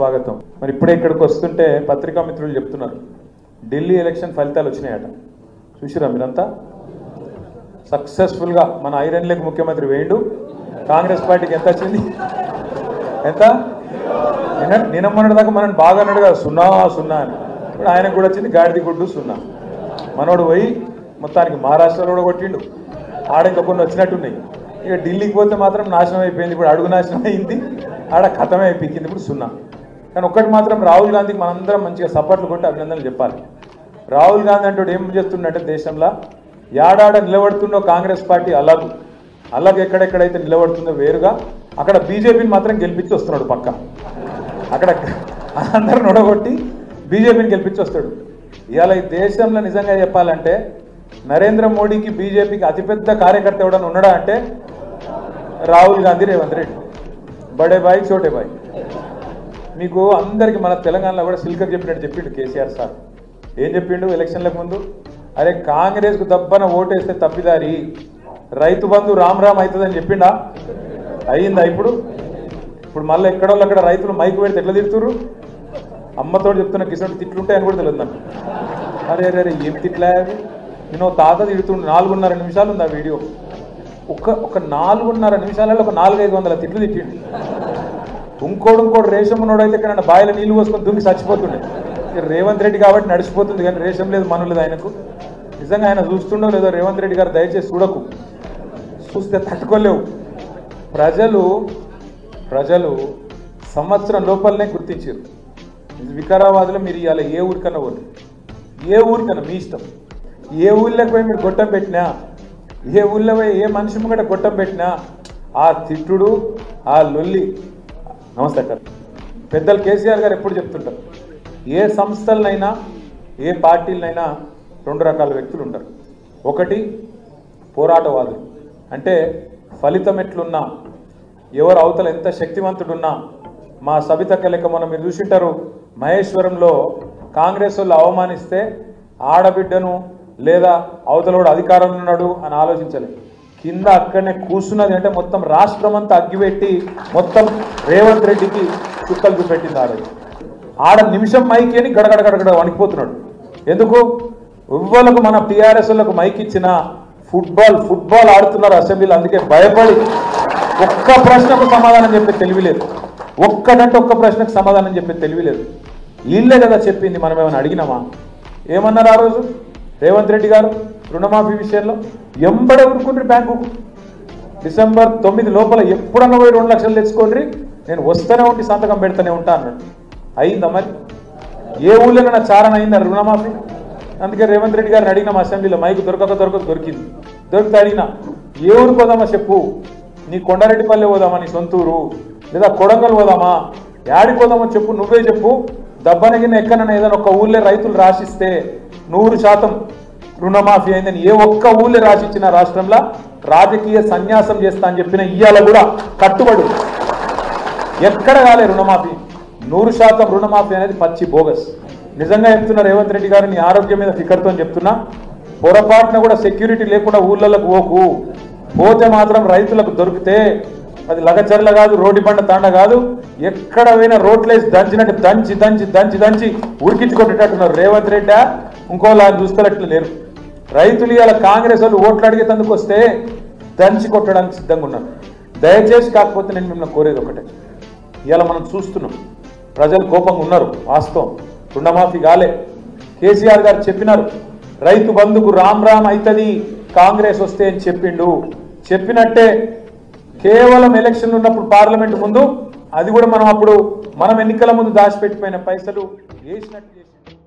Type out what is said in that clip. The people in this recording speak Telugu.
సుస్వాగతం. మరి ఇప్పుడే ఇక్కడికి వస్తుంటే పత్రికా మిత్రులు చెప్తున్నారు ఢిల్లీ ఎలక్షన్ ఫలితాలు వచ్చినాయట. చూసిరా మీరంతా? సక్సెస్ఫుల్గా మన ఐరన్ లెగ్ ముఖ్యమంత్రి వేయండు. కాంగ్రెస్ పార్టీకి ఎంత వచ్చింది? ఎంత? నిన్న మొన్నటి దాకా మనం బాగా అన్నాడు కదా 0-0 అని. ఇప్పుడు ఆయనకు కూడా వచ్చింది గాడిది గుడ్డు 0. మనోడు పోయి మొత్తానికి మహారాష్ట్రలో కూడా కొట్టిండు. ఆడ ఇంకా కొన్ని వచ్చినట్టున్నాయి. ఇక ఢిల్లీకి పోతే మాత్రం నాశనం అయిపోయింది. ఇప్పుడు అడుగు నాశనం అయింది, ఆడ ఖతమే అయిపోయింది. ఇప్పుడు 0. కానీ ఒక్కటి మాత్రం రాహుల్ గాంధీకి మనందరం మంచిగా సపోర్ట్లు కొట్టి అభినందనలు చెప్పాలి. రాహుల్ గాంధీ అంటే ఏం చేస్తుందంటే దేశంలో యాడాడ నిలబడుతుందో కాంగ్రెస్ పార్టీ అలాగే ఎక్కడెక్కడైతే నిలబడుతుందో వేరుగా అక్కడ బీజేపీని మాత్రం గెలిపించి వస్తున్నాడు. పక్క అక్కడ అందరూ నొడగొట్టి బీజేపీని గెలిపించి వస్తాడు. ఇవాళ ఈ దేశంలో నిజంగా చెప్పాలంటే నరేంద్ర మోడీకి బీజేపీకి అతిపెద్ద కార్యకర్త ఎవడన్నా ఉన్నాడా అంటే రాహుల్ గాంధీ, రేవంత్ రెడ్డి. బడే బాయ్ చోటే బాయ్. మీకు అందరికీ మన తెలంగాణలో కూడా సిల్కర్ చెప్పినట్టు చెప్పిండు కేసీఆర్ సార్. ఏం చెప్పిండు ఎలక్షన్లకు ముందు? అరే కాంగ్రెస్కు దబ్బన ఓటేస్తే తప్పిదారి, రైతు బంధు రామ్ అవుతుందని చెప్పిండా? అయిందా? ఇప్పుడు మళ్ళీ ఎక్కడోళ్ళు అక్కడ రైతులు మైకు పెడితే ఎట్లా తిడుతుర్రు? అమ్మతోడు చెప్తున్న కిసోటి తిట్లుంటాయని కూడా తెలియదు నాకు. అరే అరే ఏం తిట్లా? నేను తాత తిడుతుండే 4.5 నిమిషాలు ఉంది ఆ వీడియో. ఒక 4.5 నిమిషాలలో ఒక 400-500 తిట్లు తిట్టిండు. ఇంకోడు రేషం అయితే ఇక్కడ బాయిల నీళ్లు పోసుకొని దుంకి చచ్చిపోతుండే. రేవంత్ రెడ్డి కాబట్టి నడిచిపోతుంది, కానీ రేషం లేదు, మను లేదు ఆయనకు. నిజంగా ఆయన చూస్తుండో లేదో రేవంత్ రెడ్డి గారు దయచేసి చూడకు, చూస్తే తట్టుకోలేవు. ప్రజలు సంవత్సరం లోపలనే గుర్తించారు. వికారాబాద్లో మీరు ఇవాళ ఏ ఊరికన్నా పోండి, ఏ ఊరికన్నా మీ ఇష్టం. ఏ ఊళ్ళకి పోయి మీరు గొట్టం పెట్టినా, ఏ ఊళ్ళో పోయి ఏ మనిషి ముంగట గొట్టం పెట్టినా ఆ తిట్టుడు, ఆ లొల్లి. నమస్తే అక్కడ పెద్దలు కేసీఆర్ గారు ఎప్పుడు చెప్తుంటారు, ఏ సంస్థలనైనా ఏ పార్టీలనైనా 2 రకాల వ్యక్తులు ఉంటారు. ఒకటి పోరాటవాదులు, అంటే ఫలితం ఎట్లున్నా, ఎవరు అవతల ఎంత శక్తివంతుడున్నా, మా సబితక్క లెక్క మనం మీరు చూసింటారు మహేశ్వరంలో కాంగ్రెస్ వాళ్ళు అవమానిస్తే ఆడబిడ్డను లేదా అవతలోడు అధికారంలో ఉన్నాడు అని ఆలోచించలేదు. కింద అక్కడనే కూర్చున్నది అంటే మొత్తం రాష్ట్రం అంతా అగ్గిపెట్టి మొత్తం రేవంత్ రెడ్డికి చుక్కలు చూపెట్టింది. ఆడ నిమిషం మైకి అని గడగడ వణికిపోతున్నాడు. ఎందుకు? ఇవ్వలకు మన టీఆర్ఎస్ లకు మైక్ ఇచ్చిన ఫుట్బాల్ ఆడుతున్నారు అసెంబ్లీలో. అందుకే భయపడి ఒక్క ప్రశ్నకు సమాధానం చెప్పే తెలివిలేదు. ఒక్క ప్రశ్నకు సమాధానం చెప్పే తెలివిలేదు. వీళ్ళే కదా చెప్పింది, మనం ఏమైనా అడిగినామా? ఏమన్నారు ఆ రోజు రేవంత్ రెడ్డి గారు రుణమాఫీ విషయంలో? ఎంబడే ఊరుకుండ్రి బ్యాంకు. డిసెంబర్ 9 లోపల ఎప్పుడన్నా పోయి 2 లక్షలు తెచ్చుకోండి, నేను వస్తూనే ఉండి సంతకం పెడతానే ఉంటా అన్నాడు. అయిందా మరి? ఏ ఊళ్ళో చారణ అయిందా రుణమాఫీ? అందుకే రేవంత్ రెడ్డి గారిని అడిగినాం అసెంబ్లీలో, మైకు దొరికింది. దొరికితే అడిగినా, ఏ ఊరికి పోదామా చెప్పు, నీ కొండారెడ్డిపల్లె పోదామా, నీ సొంతూరు, లేదా కొడంగల్ పోదామా, యాడికి పోదామో చెప్పు, నువ్వే చెప్పు. దబ్బనగిన ఎక్కడన్నా ఏదైనా ఒక ఊళ్ళో రైతులు రాసిస్తే 100% రుణమాఫీ అయిందని ఏ ఒక్క ఊళ్ళో రాసిచ్చిన రాష్ట్రంలో రాజకీయ సన్యాసం చేస్తా అని చెప్పిన ఇయ్యాల కూడా కట్టుబడి ఎక్కడ కాలే రుణమాఫీ. 100% రుణమాఫీ అనేది పచ్చి బోగస్. నిజంగా చెప్తున్నా రేవంత్ రెడ్డి గారు, నీ ఆరోగ్యం మీద ఫికర్తో చెప్తున్నా, పొరపాటున కూడా సెక్యూరిటీ లేకుండా ఊళ్ళకు పోతే మాత్రం రైతులకు దొరికితే అది లగచర్ల కాదు, రోడ్డు బండ తాండ కాదు, ఎక్కడ పోయినా రోడ్లేసి దంచినట్టు దంచి ఉరికించుకొట్టేటట్టున్నారు. రేవంత్ రెడ్డి ఇంకోలా చూస్తున్నట్లు లేరు. రైతులు ఇవాళ కాంగ్రెస్ వాళ్ళు ఓట్లు అడిగేందుకు వస్తే దంచి కొట్టడానికి సిద్ధంగా ఉన్నారు. దయచేసి కాకపోతే నేను మిమ్మల్ని కోరేది ఒకటే, ఇవాళ మనం చూస్తున్నాం ప్రజలు కోపంగా ఉన్నారు. వాస్తవం, రుణమాఫీ కాలే. కేసీఆర్ గారు చెప్పినారు రైతు బంధుకు రామ్ అవుతుంది కాంగ్రెస్ వస్తే అని చెప్పినట్టే కేవలం ఎలక్షన్లు ఉన్నప్పుడు పార్లమెంట్ ముందు అది కూడా మనం ఎన్నికల ముందు దాచిపెట్టిపోయిన పైసలు వేసినట్టు